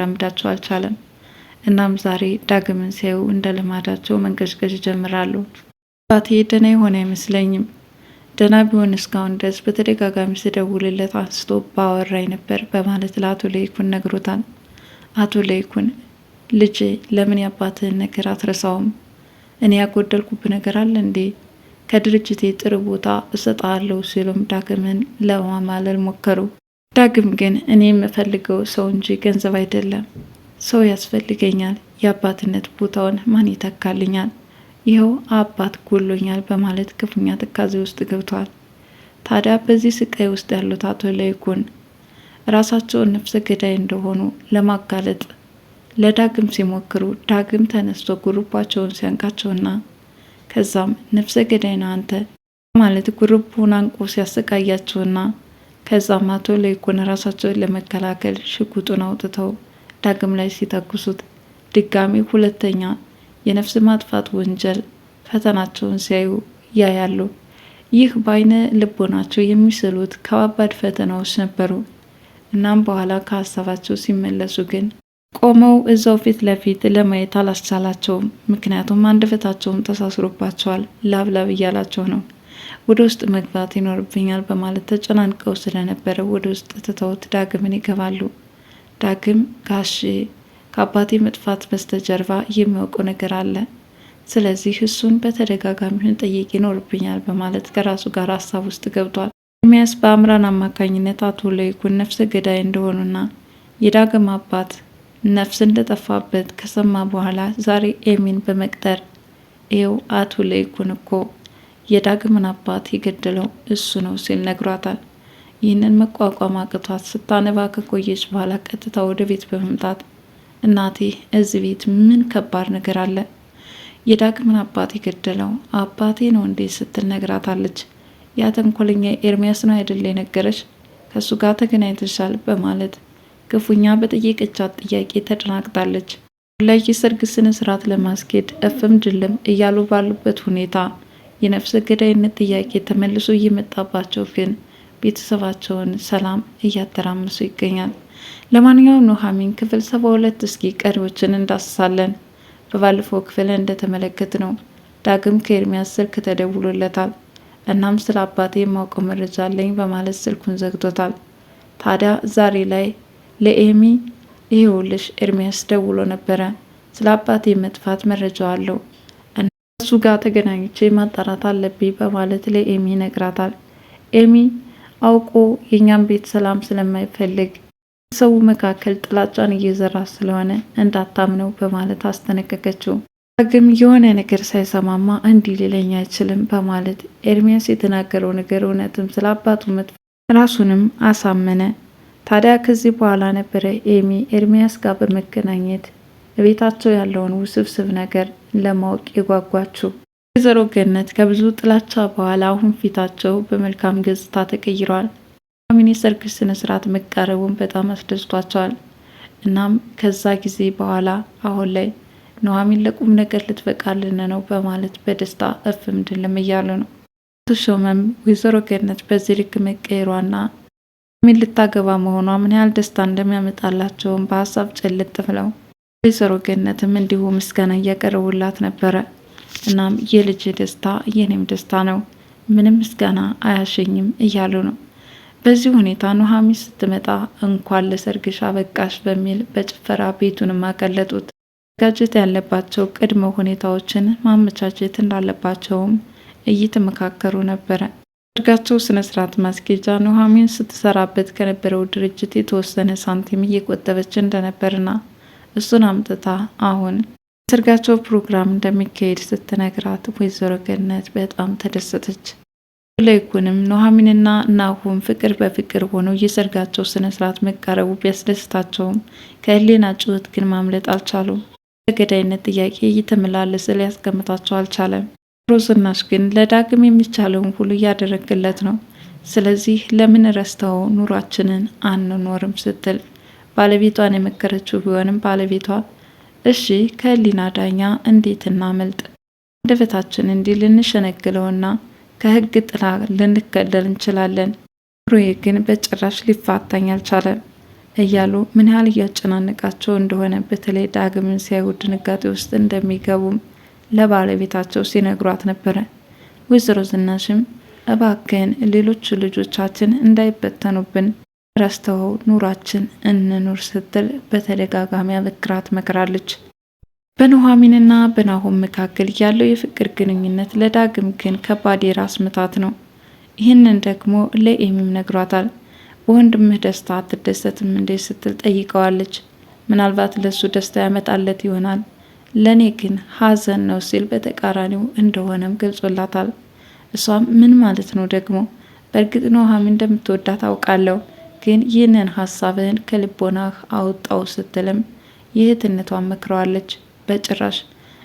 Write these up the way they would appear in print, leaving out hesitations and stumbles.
ሊያራምዳቸው አልቻለም። እናም ዛሬ ዳግምን ሲያዩ እንደ ልማዳቸው መንገዥገዥ ይጀምራሉ። አባቴ ደህና የሆነ አይመስለኝም። ደህና ቢሆን እስካሁን ድረስ በተደጋጋሚ ስደውልለት አንስቶ ባወራኝ ነበር በማለት ለአቶ ለይኩን ነግሮታል። አቶ ለይኩን ልጄ ለምን ያባትህን ነገር አትረሳውም? እኔ ያጎደልኩብ ነገር አለ እንዴ? ከድርጅቴ ጥሩ ቦታ እሰጣለሁ ሲሉም ዳግምን ለማማለል ሞከሩ። ዳግም ግን እኔ የምፈልገው ሰው እንጂ ገንዘብ አይደለም፣ ሰው ያስፈልገኛል፣ የአባትነት ቦታውን ማን ይተካልኛል? ይኸው አባት ጎሎኛል በማለት ክፉኛ ትካዜ ውስጥ ገብቷል። ታዲያ በዚህ ስቃይ ውስጥ ያሉት አቶ ለይኩን ራሳቸውን ነፍሰ ገዳይ እንደሆኑ ለማጋለጥ ለዳግም ሲሞክሩ ዳግም ተነስቶ ጉርባቸውን ሲያንቃቸውና ከዛም ነፍሰ ገዳይ ነህ አንተ ማለት ጉርቡን አንቆ ሲያሰቃያቸውና ከዛም አቶ ለይኩን ራሳቸውን ለመከላከል ሽጉጡን አውጥተው ዳግም ላይ ሲተኩሱት ድጋሚ ሁለተኛ የነፍስ ማጥፋት ወንጀል ፈተናቸውን ሲያዩ ያያሉ። ይህ በአይነ ልቦናቸው የሚስሉት ከባባድ ፈተናዎች ነበሩ። እናም በኋላ ከሀሳባቸው ሲመለሱ ግን ቆመው እዛው ፊት ለፊት ለማየት አላስቻላቸውም። ምክንያቱም አንደበታቸውም ተሳስሮባቸዋል፣ ላብላብ እያላቸው ነው። ወደ ውስጥ መግባት ይኖርብኛል በማለት ተጨናንቀው ስለነበረ ወደ ውስጥ ትተውት ዳግምን ይገባሉ። ዳግም ጋሼ ከአባቴ መጥፋት በስተጀርባ የሚያውቀው ነገር አለ፣ ስለዚህ እሱን በተደጋጋሚ ጠይቅ ይኖርብኛል በማለት ከራሱ ጋር ሀሳብ ውስጥ ገብቷል። ኤርሚያስ በአምራን አማካኝነት አቶ ለይኩን ነፍሰ ገዳይ እንደሆኑና የዳግም አባት ነፍስ እንደጠፋበት ከሰማ በኋላ ዛሬ ኤሚን በመቅጠር ይኸው አቶ ለይኩን እኮ የዳግምን አባት የገደለው እሱ ነው ሲል ነግሯታል። ይህንን መቋቋም አቅቷት ስታነባ ከቆየች በኋላ ቀጥታ ወደ ቤት በመምጣት እናቴ እዚህ ቤት ምን ከባድ ነገር አለ? የዳግምን አባት የገደለው አባቴ ነው እንዴ ስትል ነግራታለች። ያ ተንኮለኛ ኤርሚያስ ነው አይደል የነገረች? ከእሱ ጋር ተገናኝተሻል በማለት ክፉኛ በጠየቀቻት ጥያቄ ተደናግጣለች። ላይ የሰርግ ስነ ስርዓት ለማስኬድ እፍም ድልም እያሉ ባሉበት ሁኔታ የነፍሰ ገዳይነት ጥያቄ ተመልሶ እየመጣባቸው ግን ቤተሰባቸውን ሰላም እያተራመሱ ይገኛል። ለማንኛውም ኑሐሚን ክፍል 72 እስኪ ቀሪዎችን እንዳስሳለን። በባለፈው ክፍል እንደተመለከት ነው ዳግም ከኤርሚያስ ስልክ ተደውሎለታል። እናም ስለ አባቴ የማውቀው መረጃ አለኝ በማለት ስልኩን ዘግቶታል። ታዲያ ዛሬ ላይ ለኤሚ ይኸውልሽ ኤርሚያስ ደውሎ ነበረ፣ ስለ አባቴ መጥፋት መረጃው አለው እና እሱ ጋር ተገናኝቼ ማጣራት አለብኝ በማለት ለኤሚ ነግራታል። ኤሚ አውቆ የኛም ቤት ሰላም ስለማይፈልግ ሰው መካከል ጥላቻን እየዘራ ስለሆነ እንዳታምነው በማለት አስጠነቀቀችው። ዳግም የሆነ ነገር ሳይሰማማ እንዲህ ሊለኝ አይችልም በማለት ኤርሚያስ የተናገረው ነገር እውነትም ስለ አባቱ መጥፋት ራሱንም አሳመነ። ታዲያ ከዚህ በኋላ ነበረ ኤሚ ኤርሚያስ ጋር በመገናኘት ቤታቸው ያለውን ውስብስብ ነገር ለማወቅ የጓጓችው። ወይዘሮ ገነት ከብዙ ጥላቻ በኋላ አሁን ፊታቸው በመልካም ገጽታ ተቀይሯል። ኑሐሚን የሰርግ ስነ ስርዓት መቃረቡን በጣም አስደስቷቸዋል። እናም ከዛ ጊዜ በኋላ አሁን ላይ ኑሐሚን ለቁም ነገር ልትበቃልን ነው በማለት በደስታ እፍም ድልም እያሉ ነው። ተሾመም ወይዘሮ ገነት በዚህ ልክ መቀየሯና ኑሐሚን ልታገባ መሆኗ ምን ያህል ደስታ እንደሚያመጣላቸውም በሀሳብ ጨልጥ ብለው ወይዘሮ ገነትም እንዲሁ ምስጋና እያቀረቡላት ነበረ። እናም የልጅ ደስታ የኔም ደስታ ነው፣ ምንም ምስጋና አያሸኝም እያሉ ነው። በዚህ ሁኔታ ኑሐሚን ስትመጣ እንኳን ለሰርግሽ አበቃሽ በሚል በጭፈራ ቤቱንም አቀለጡት። መዘጋጀት ያለባቸው ቅድመ ሁኔታዎችን ማመቻቸት እንዳለባቸውም እየተመካከሩ ነበረ። ሰርጋቸው ስነ ስርዓት ማስኬጃ ኑሐሚን ስትሰራበት ከነበረው ድርጅት የተወሰነ ሳንቲም እየቆጠበች እንደነበርና እሱን አምጥታ አሁን የሰርጋቸው ፕሮግራም እንደሚካሄድ ስትነግራት ወይዘሮ ገነት በጣም ተደሰተች። ለይኩንም ኑሐሚንና ናሁም ፍቅር በፍቅር ሆነው የሰርጋቸው ስነ ስርዓት መቃረቡ ቢያስደስታቸውም ከህሊና ጩኸት ግን ማምለጥ አልቻሉም። በገዳይነት ጥያቄ እየተመላለሰ ሊያስቀምጣቸው አልቻለም። ሮዝናሽ ግን ለዳግም የሚቻለውን ሁሉ እያደረገለት ነው። ስለዚህ ለምን ረስተው ኑሯችንን አንኖርም ስትል ባለቤቷን የመከረችው ቢሆንም ባለቤቷ እሺ ከህሊና ዳኛ እንዴት እናመልጥ፣ አንደበታችን እንዲህ ልንሸነግለውና ከህግ ጥላ ልንከለል እንችላለን። ኑሮዬ ግን በጭራሽ ሊፋታኝ አልቻለም። እያሉ ምን ያህል እያጨናነቃቸው እንደሆነ በተለይ ዳግምን ሲያዩ ድንጋጤ ውስጥ እንደሚገቡም ለባለቤታቸው ሲነግሯት ነበረ። ወይዘሮ ዝናሽም እባክህን ሌሎች ልጆቻችን እንዳይበተኑብን ረስተው ኑሯችን እንኑር ስትል በተደጋጋሚ አበክራት መክራለች። በኑሐሚንና በናሆም መካከል ያለው የፍቅር ግንኙነት ለዳግም ግን ከባድ የራስ ምታት ነው። ይህንን ደግሞ ለኤሚም ነግሯታል። በወንድምህ ደስታ አትደሰትም እንዴ ስትል ጠይቀዋለች። ምናልባት ለሱ ደስታ ያመጣለት ይሆናል፣ ለእኔ ግን ሀዘን ነው ሲል በተቃራኒው እንደሆነም ገልጾላታል። እሷም ምን ማለት ነው ደግሞ? በእርግጥ ኑሐሚን እንደምትወዳት አውቃለሁ፣ ግን ይህንን ሀሳብህን ከልቦናህ አውጣው ስትልም የእህትነቷን መክረዋለች። በጭራሽ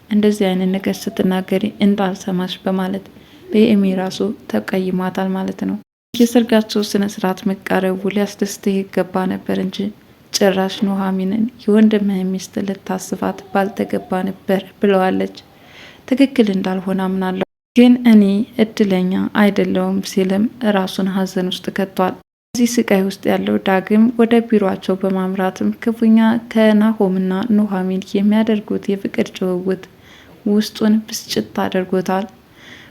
እንደዚህ አይነት ነገር ስትናገሪ እንዳልሰማሽ በማለት በኤሚ ራሱ ተቀይሟታል ማለት ነው። የሰርጋቸው ስነ ስርዓት መቃረቡ ሊያስደስትህ ይገባ ነበር እንጂ ጭራሽ ኑሐሚንን የወንድምህ ሚስት ልታስባት ባልተገባ ነበር ብለዋለች። ትክክል እንዳልሆነ አምናለሁ፣ ግን እኔ እድለኛ አይደለውም ሲልም ራሱን ሀዘን ውስጥ ከቷል። እዚህ ስቃይ ውስጥ ያለው ዳግም ወደ ቢሮአቸው በማምራትም ክፉኛ ከናሆምና ኑሐሚን የሚያደርጉት የፍቅር ጭውውት ውስጡን ብስጭት አድርጎታል።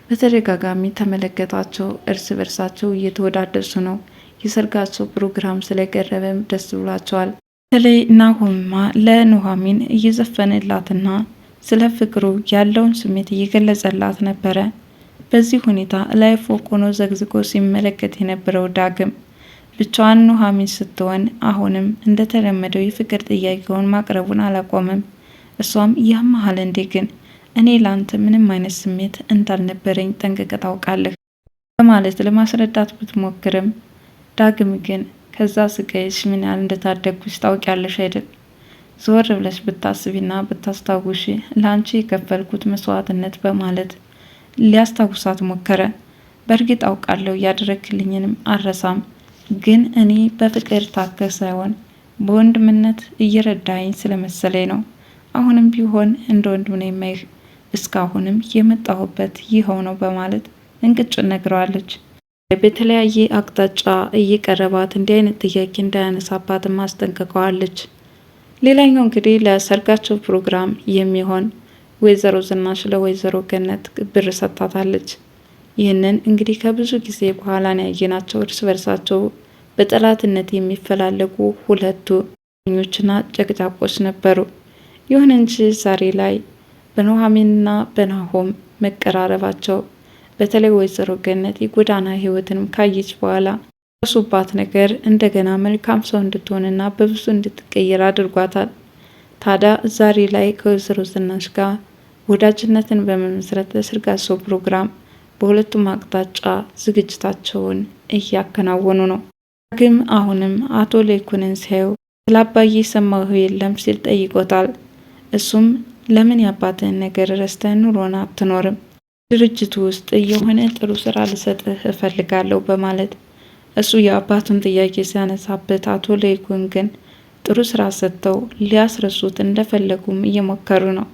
በተደጋጋሚ ተመለከታቸው፣ እርስ በርሳቸው እየተወዳደሱ ነው። የሰርጋቸው ፕሮግራም ስለቀረበም ደስ ብሏቸዋል። በተለይ ናሆምማ ለኑሐሚን እየዘፈነላትና ስለ ፍቅሩ ያለውን ስሜት እየገለጸላት ነበረ። በዚህ ሁኔታ ላይ ፎቅ ሆኖ ዘግዝቆ ሲመለከት የነበረው ዳግም ብቻዋን ኑሐሚን ስትሆን አሁንም እንደተለመደው የፍቅር ጥያቄውን ማቅረቡን አላቆመም። እሷም ያመሃል እንዴ ግን እኔ ላንተ ምንም አይነት ስሜት እንዳልነበረኝ ጠንቅቀህ ታውቃለህ በማለት ለማስረዳት ብትሞክርም ዳግም ግን ከዛ ስቃይሽ ምን ያህል እንደታደግኩሽ ታውቂያለሽ አይደል? ዞር ብለሽ ብታስቢና ብታስታውሺ ለአንቺ የከፈልኩት መስዋዕትነት በማለት ሊያስታውሳት ሞከረ። በእርግጥ አውቃለሁ ያደረግልኝንም አረሳም፣ ግን እኔ በፍቅር ታከ ሳይሆን በወንድምነት እየረዳኝ ስለመሰለኝ ነው። አሁንም ቢሆን እንደ ወንድም ነው የማይህ፣ እስካሁንም የመጣሁበት ይኸው ነው በማለት እንቅጩን ነግረዋለች። በተለያየ አቅጣጫ እየቀረባት እንዲህ አይነት ጥያቄ እንዳያነሳባት ማስጠንቀቀዋለች። ሌላኛው እንግዲህ ለሰርጋቸው ፕሮግራም የሚሆን ወይዘሮ ዝናሽ ለወይዘሮ ገነት ብር ሰጥታታለች። ይህንን እንግዲህ ከብዙ ጊዜ በኋላ ያየናቸው እርስ በርሳቸው በጠላትነት የሚፈላለጉ ሁለቱ ኞችና ጨቅጫቆች ነበሩ። ይሁን እንጂ ዛሬ ላይ በኑሐሚንና በናሆም መቀራረባቸው በተለይ ወይዘሮ ገነት የጎዳና ህይወትንም ካየች በኋላ ሱባት ነገር እንደገና መልካም ሰው እንድትሆንና በብዙ እንድትቀየር አድርጓታል። ታዲያ ዛሬ ላይ ከወይዘሮ ዝናሽ ጋር ወዳጅነትን በመመስረት ለሰርጋቸው ፕሮግራም በሁለቱም አቅጣጫ ዝግጅታቸውን እያከናወኑ ነው። ዳግም አሁንም አቶ ለይኩንን ሲያዩ ስለ አባዬ ሰማሁ የለም ሲል ጠይቆታል። እሱም ለምን የአባትህን ነገር ረስተህ ኑሮን አትኖርም? ድርጅቱ ውስጥ የሆነ ጥሩ ስራ ልሰጥህ እፈልጋለሁ በማለት እሱ የአባቱን ጥያቄ ሲያነሳበት አቶ ለይኩን ግን ጥሩ ስራ ሰጥተው ሊያስረሱት እንደፈለጉም እየሞከሩ ነው።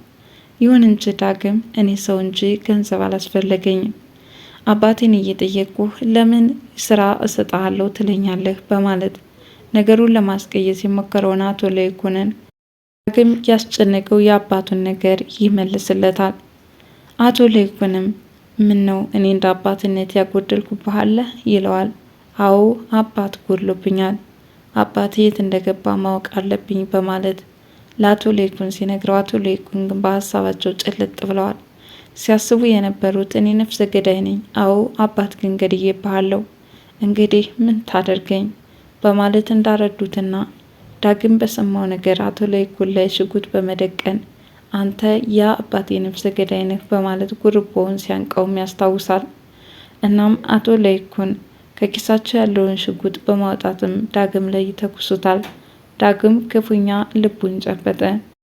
ይሁን እንጂ ዳግም እኔ ሰው እንጂ ገንዘብ አላስፈለገኝም፣ አባቴን እየጠየቁህ ለምን ስራ እሰጥሃለሁ ትለኛለህ በማለት ነገሩን ለማስቀየስ የሞከረውን አቶ ለይኩንን ዳግም ያስጨነቀው የአባቱን ነገር ይመልስለታል። አቶ ለይኩንም ምን ነው እኔ እንደ አባትነት ያጎደልኩብህ አለ ይለዋል። አዎ አባት ጎድሎብኛል፣ አባቴ የት እንደገባ ማወቅ አለብኝ በማለት ለአቶ ለይኩን ሲነግረው አቶ ለይኩን ግን በሀሳባቸው ጭልጥ ብለዋል። ሲያስቡ የነበሩት እኔ ነፍሰ ገዳይ ነኝ፣ አዎ አባት ግን ገድዬብሃለሁ፣ እንግዲህ ምን ታደርገኝ በማለት እንዳረዱትና ዳግም በሰማው ነገር አቶ ለይኩን ላይ ሽጉጥ በመደቀን አንተ ያ አባቴ ነፍሰ ገዳይ ነህ በማለት ጉርቦውን ሲያንቀውም ያስታውሳል። እናም አቶ ለይኩን ከኪሳቸው ያለውን ሽጉጥ በማውጣትም ዳግም ላይ ይተኩሱታል። ዳግም ክፉኛ ልቡን ጨበጠ።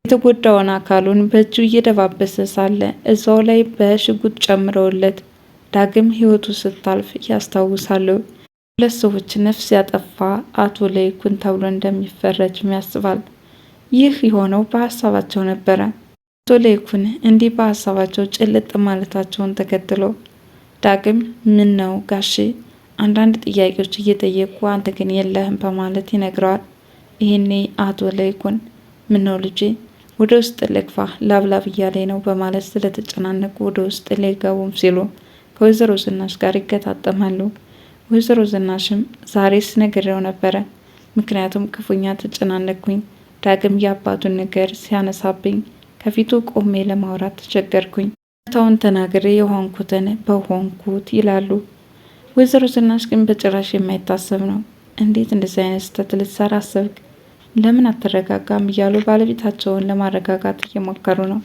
የተጎዳውን አካሉን በእጁ እየደባበሰ ሳለ እዛው ላይ በሽጉጥ ጨምረውለት ዳግም ህይወቱ ስታልፍ ያስታውሳሉ። ሁለት ሰዎች ነፍስ ያጠፋ አቶ ለይኩን ተብሎ እንደሚፈረጅም ያስባል። ይህ የሆነው በሀሳባቸው ነበረ። አቶ ለይኩን እንዲህ በሀሳባቸው ጭልጥ ማለታቸውን ተከትሎ ዳግም ምን ነው ጋሼ አንዳንድ ጥያቄዎች እየጠየቁ አንተ ግን የለህም በማለት ይነግረዋል። ይሄኔ አቶ ለይኩን ምነው ልጄ ወደ ውስጥ ልግፋ ላብላብ እያለኝ ነው በማለት ስለተጨናነቁ ወደ ውስጥ ሊገቡም ሲሉ ከወይዘሮ ዝናሽ ጋር ይገጣጠማሉ። ወይዘሮ ዝናሽም ዛሬስ ነግሬው ነበረ፣ ምክንያቱም ክፉኛ ተጨናነቅኩኝ፣ ዳግም የአባቱን ነገር ሲያነሳብኝ ከፊቱ ቆሜ ለማውራት ተቸገርኩኝ፣ ታውን ተናግሬ የሆንኩትን በሆንኩት ይላሉ። ወይዘሮ ዝናሽ ግን በጭራሽ የማይታሰብ ነው፣ እንዴት እንደዚህ አይነት ስህተት ልትሰራ አሰብክ? ለምን አትረጋጋም? እያሉ ባለቤታቸውን ለማረጋጋት እየሞከሩ ነው።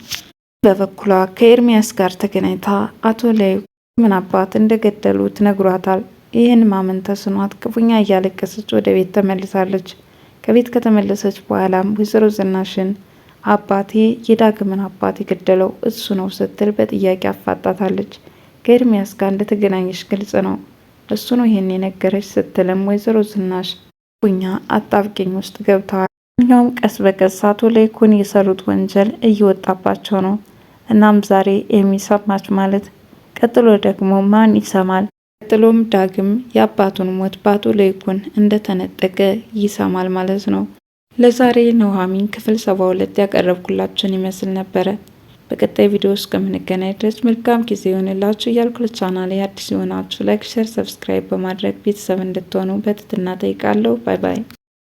በበኩሏ ከኤርሚያስ ጋር ተገናኝታ አቶ ለይኩን አባት እንደገደሉት ነግሯታል። ይህን ማመን ተስኗት ክፉኛ እያለቀሰች ወደ ቤት ተመልሳለች። ከቤት ከተመለሰች በኋላም ወይዘሮ ዝናሽን አባቴ የዳግምን አባት የገደለው እሱ ነው ስትል በጥያቄ አፋጣታለች። ከኤርሚያስ ጋር እንደተገናኘች ግልጽ ነው፣ እሱ ነው ይህን የነገረች ስትልም ወይዘሮ ዝናሽ ክፉኛ አጣብቂኝ ውስጥ ገብተዋል። እኛውም ቀስ በቀስ አቶ ለይኩን የሰሩት ወንጀል እየወጣባቸው ነው። እናም ዛሬ የሚሰማች ማለት ቀጥሎ ደግሞ ማን ይሰማል? ቀጥሎም ዳግም የአባቱን ሞት በአቶ ለይኩን እንደተነጠቀ ይሰማል ማለት ነው። ለዛሬ ኑሃሚን ክፍል 72 ያቀረብኩላችሁን ይመስል ነበረ። በቀጣይ ቪዲዮ እስከምንገናኝ ድረስ መልካም ጊዜ ይሆንላችሁ እያልኩ ለቻናሌ አዲስ የሆናችሁ ላይክ፣ ሼር፣ ሰብስክራይብ በማድረግ ቤተሰብ እንድትሆኑ በትህትና ጠይቃለሁ። ባይ ባይ።